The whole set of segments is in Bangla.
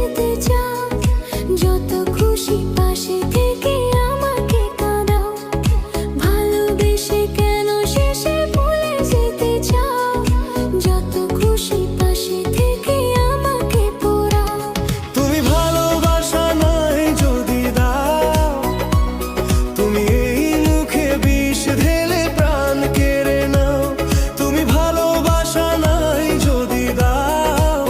যেতে চাও, যত খুশি পাশে থেকে আমাকে কাঁদাও। ভালোবেসে কেন শেষে ভুলে যেতে চাও, যত খুশি পাশে থেকে আমাকে পোড়াও। তুমি ভালোবাসা নাই যদি দাও, তুমি এই মুখে বিষ ঢেলে প্রাণ কেড়ে নাও। তুমি ভালোবাসা নাই যদি দাও,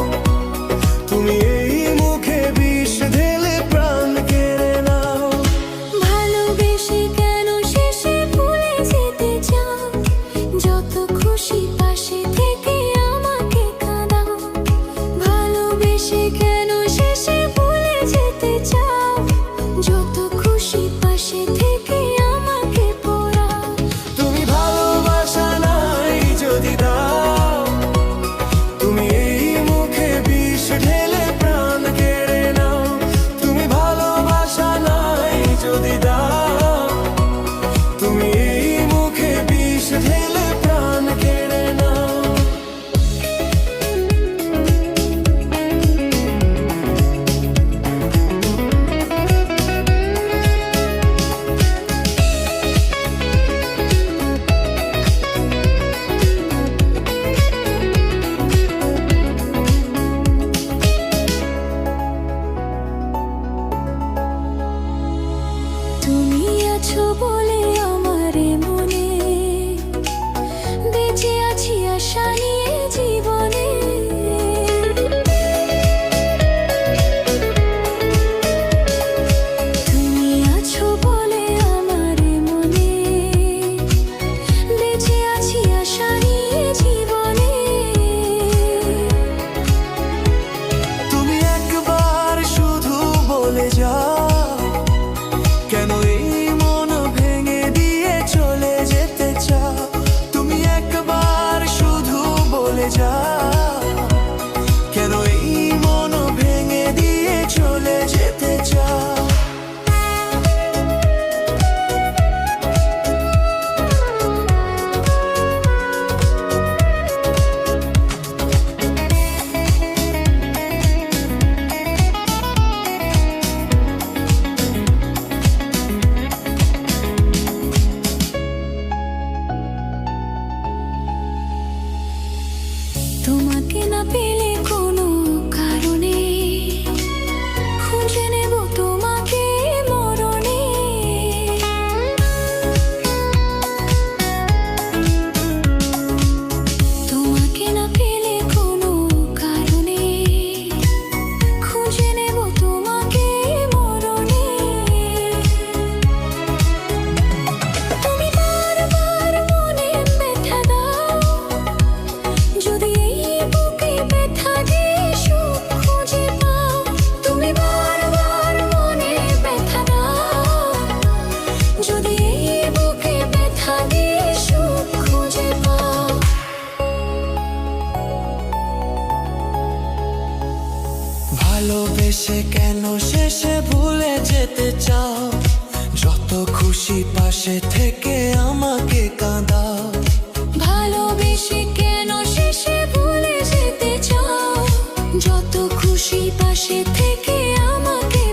তুমি এই মুখে বিষ ঢেলে প্রাণ কেড়ে নাও। ভালোবেসে কেন শেষে ভুলে যেতে চাও, যত খুশি পাশে থেকে আমাকে কাঁদাও। ভালোবেসে কেন শেষে ভুলে যেতে চাও, যত খুশি পাশে থেকে আমাকে পোড়াও। তুমি ভালোবাসা নাই যদি দাও, তুমি এই মুখে বিষ ঢেলে প্রাণ কেড়ে নাও। তুমি ভালোবাসা নাই যদি দাও, তুমি এই মুখে বিষ ঢেলে প্রাণ কেড়ে নাও। তুমি আছো বলে আমার মনে বেঁচে আছি আশা নিয়ে জীবনে। তুমি আছো বলে আমার মনে বেঁচে আছি আশা নিয়ে জীবনে। তুমি একবার শুধু বলে যাও, কেন এই মন ভেঙে দিয়ে চলে যেতে চাও। তুমি একবার শুধু বলে যাও, কেন এই মন ভেঙে দিয়ে চলে যেতে চাও। তোমাকে না পেলে কোনো কারণে খুঁজে নেব তোমাকে মরণে। তোমাকে না পেলে কোনো কারণে খুঁজে নেব তোমাকে মরণে। তুমি বারবার মনে ব্যথা দাও, যদি এই বুকে ব্যথা দিয়ে সুখ খুঁজে পাও। তুমি বারবার মনে ব্যথা দাও, যদি এই বুকে ব্যথা দিয়ে সুখ খুঁজে পাও। ভালোবেসে কেন শেষে ভুলে যেতে চাও, যত খুশি পাশে থেকে আমাকে কাঁদাও। ভালোবেসে কেন শেষে ভুলে যেতে চাও, যত খুশি পাশে থেকে আমাকে